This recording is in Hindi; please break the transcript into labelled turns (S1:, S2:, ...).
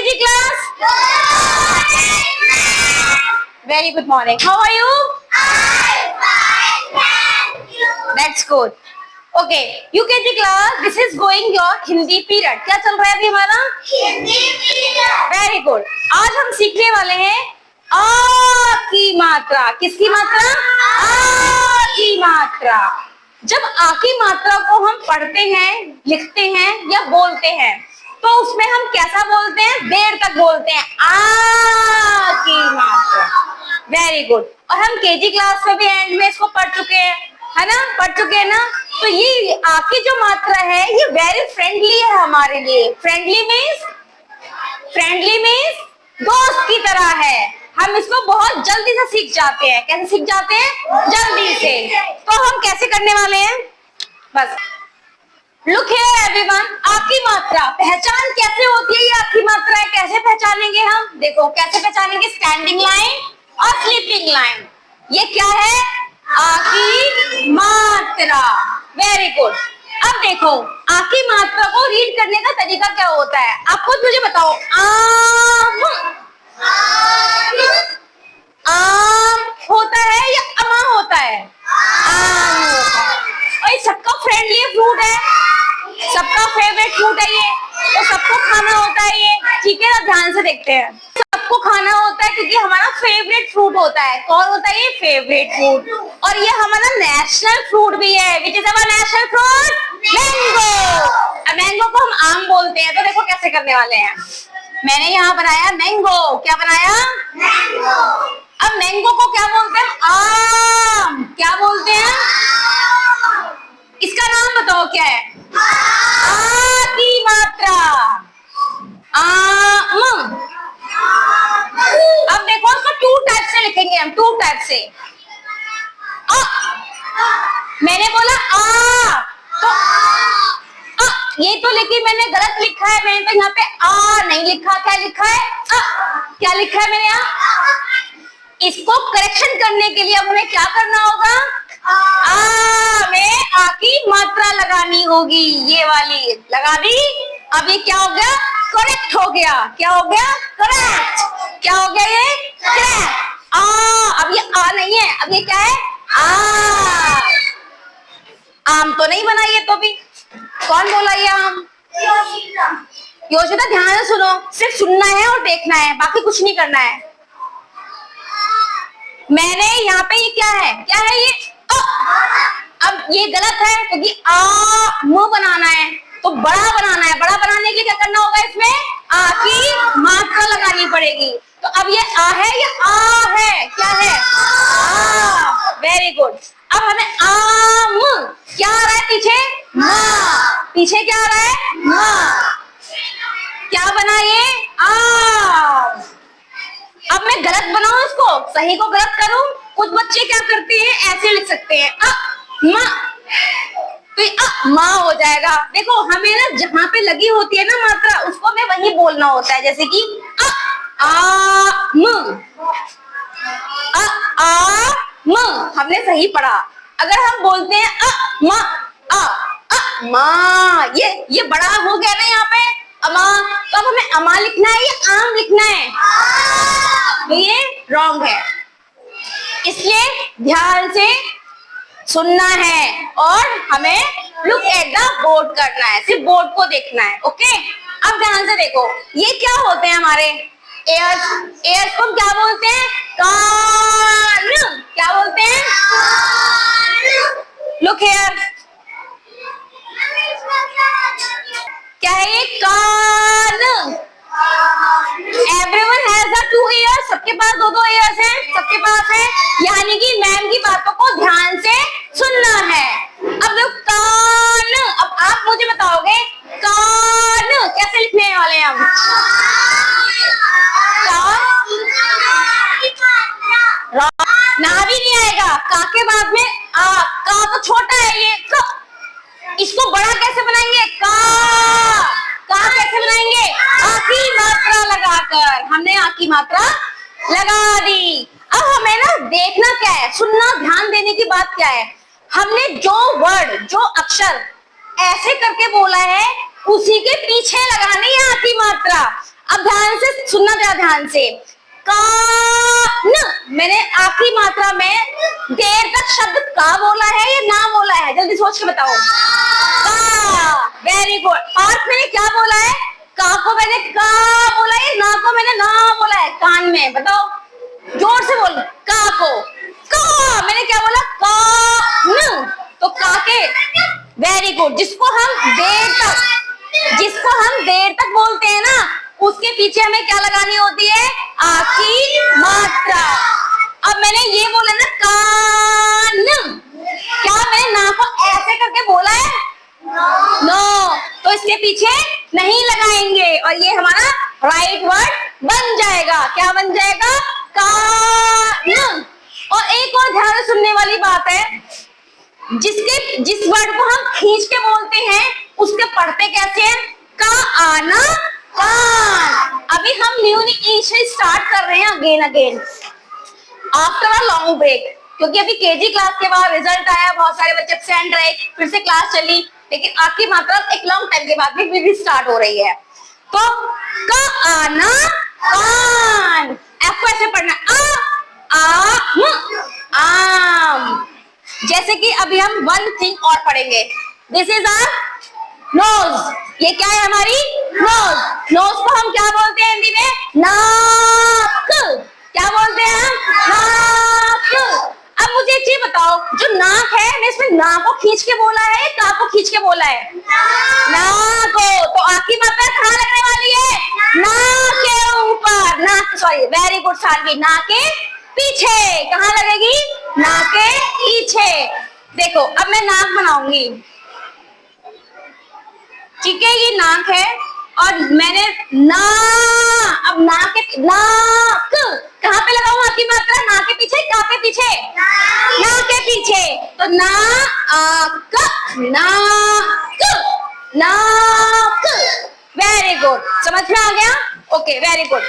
S1: UKG class? Very good morning. How are you? That's good. Okay, UKG class, this is going your Hindi period. क्या चल रहा है अभी हमारा? हिंदी period. Very good. आज हम सीखने वाले हैं आ की मात्रा. किसकी मात्रा? आ की मात्रा. जब आ की मात्रा को हम पढ़ते हैं, लिखते हैं या बोलते हैं तो उसमें हम कैसा बोलते हैं? देर तक बोलते हैं. आ की मात्रा. Very good. और हम केजी क्लास में भी एंड में इसको पढ़ चुके हैं, है ना? पढ़ चुके हैं ना? तो ये आ की जो मात्रा है ये वेरी फ्रेंडली है हमारे लिए. फ्रेंडली मीन्स दोस्त की तरह है. हम इसको बहुत जल्दी से सीख जाते हैं. कैसे सीख जाते हैं? जल्दी से. तो हम कैसे करने वाले हैं? बस लुक हियर एवरीवन. आ की मात्रा पहचान कैसे होती है? ये आ की मात्रा है, कैसे पहचानेंगे हम? देखो कैसे पहचानेंगे. स्टैंडिंग लाइन और स्लीपिंग लाइन. ये क्या है? आ की मात्रा. Very good. अब देखो आ की मात्रा को रीड करने का तरीका क्या होता है? आप खुद मुझे बताओ. आम होता है या अमा होता है? आम होता है. और ये सबका फ्रेंडली फ्रूट है, सबका फेवरेट फ्रूट है ये. तो सबको खाना होता है ये. ठीक है ना? ध्यान से देखते हैं. सबको खाना होता है क्योंकि हमारा फेवरेट फ्रूट होता है. कौन होता है ये? Favourite fruit. और ये हमारा नेशनल फ्रूट भी है. Which is our national fruit? Mango. Mango को हम आम बोलते हैं. तो देखो कैसे करने वाले हैं. मैंने यहाँ बनाया मैंगो. क्या बनाया? मैंगो. अब मैंगो को क्या बोलते हैं? आम. क्या बोलते हैं? इसका नाम बताओ क्या है? आ की मात्रा. आम. अब देखो इसको टू टाइप से लिखेंगे हम. टू टाइप से. मैंने बोला आ तो ये तो लेकिन मैंने गलत लिखा है. मैंने तो यहाँ पे आ नहीं लिखा. क्या लिखा है? क्या लिखा है मैंने यहाँ? इसको करेक्शन करने के लिए अब हमें क्या करना होगा? आ में आ की मात्रा लगानी होगी. ये वाली लगा दी. अब ये क्या हो गया? करेक्ट हो गया. क्या हो गया? करेक्ट. क्या हो गया ये? करेक्ट. अब ये आ नहीं है. अब ये क्या है? आ. आम तो नहीं बना ये. तो भी कौन बोला ये आम? योशिता. ध्यान से सुनो. सिर्फ सुनना है और देखना है, बाकी कुछ नहीं करना है. मैंने यहाँ पे ये क्या है? क्या है ये? अब ये गलत है क्योंकि आ मुंह बनाना है तो बड़ा बनाना है. बड़ा बनाने के लिए क्या करना होगा? इसमें आ की मात्रा लगानी पड़ेगी. तो अब ये आ है या आ है? क्या है? आ. Very good. अब हमें आम. क्या आ रहा है पीछे? माँ. पीछे क्या आ रहा है? माँ. क्या बना ये? आम. अब मैं गलत बनाऊं इसको, सही को गलत करूं? कुछ बच्चे क्या करते हैं? ऐसे लिख सकते हैं माँ. तो ये माँ हो जाएगा. देखो हमें ना जहां पे लगी होती है ना मात्रा उसको हमें वही बोलना होता है. जैसे कि हमने सही पढ़ा. अगर हम बोलते हैं माँ ये बड़ा हो गया ना यहाँ पे अमा. तो अब हमें अमा लिखना है या आम लिखना है? तो ये रॉन्ग है. इसलिए ध्यान से सुनना है और हमें लुक एट द बोर्ड करना है. सिर्फ बोर्ड को देखना है. ओके. अब ध्यान से देखो. ये क्या होते हैं हमारे? एयर्स. एयर्स को क्या बोलते हैं? कान. क्या बोलते हैं? Look here. क्या है ये? कान. Everyone has the two ears. सबके पास दो ears हैं. सबके पास है. यानी कि मैम की बातों को ध्यान से सुनना है. अब लोग कान. अब आप मुझे बताओगे कान कैसे लिखने वाले हैं हम? ना भी नहीं आएगा. का के बाद में आ. का तो छोटा है ये. इसको बड़ा कैसे बनाएंगे? का कैसे बनाएंगे? आ की मात्रा लगाकर. हमने आ की मात्रा लगा दी. अब हमें ना देखना क्या है? सुनना, ध्यान देने की बात क्या है? हमने जो वर्ड, जो अक्षर ऐसे करके बोला है उसी के पीछे लगानी है आ की मात्रा. अब ध्यान से सुनना, ध्यान से। कान, मैंने आखिरी मात्रा में देर तक शब्द का बोला है या ना बोला है, जल्दी सोच के बताओ। का, वेरी गुड। और मैंने क्या बोला है? का को मैंने का बोला है, ना को मैंने ना बोला है। कान में बताओ, जोर से बोल। का को का मैंने क्या बोला? का न, तो का के, वेरी गुड। जिसको हम देर तक बोलते हैं ना, उसके पीछे हमें क्या लगानी होती है? आ की मात्रा। अब मैंने ये बोला ना कान, क्या मैंने ना को ऐसे करके बोला है? नो, तो इसके पीछे नहीं लगाएंगे और ये हमारा राइट वर्ड बन जाएगा। क्या बन जाएगा? कान। और एक और ध्यान से सुनने वाली बात है, जिस वर्ड को हम खींच के बोलते हैं उसके पढ़ते कैसे हैं? का आना कान। अभी हम न्यू इंग्लिश स्टार्ट कर रहे हैं again after a long break, क्योंकि अभी केजी क्लास के बाद रिजल्ट आया, बहुत सारे बच्चे एब्सेंट रहे, फिर से क्लास चली, लेकिन आपकी मात्रा एक लॉन्ग टाइम के बाद भी स्टार्ट हो रही है। तो का आना कान, एफ को ऐसे पढ़ना आम। जैसे कि अभी हम वन थिंग और पढ़ेंगे, दिस इज आवर नोज। ये क्या है? हमारी नोज। नोज को हम क्या बोलते हैं हिंदी में? नाक। क्या बोलते हैं हम? नाक। अब मुझे एक चीज बताओ, जो नाक है, मैं इसमें ना को खींच के बोला है या का को खींच के बोला है? ना को। तो आपकी मात्रा कहाँ लगने वाली है? ना के ऊपर, ना, सॉरी, वेरी गुड सानवी, ना के पीछे। कहाँ लगेगी? ना के पीछे। देखो अब मैं नाक बनाऊंगी, ठीक है, ये नाक है और मैंने ना, अब नाक के, नाक कहाँ पे लगाऊं आपकी मात्रा? ना के पीछे, का के पीछे? ना के पीछे। तो ना आक, नाक, नाक। वेरी गुड, समझ में आ गया? Okay, very good.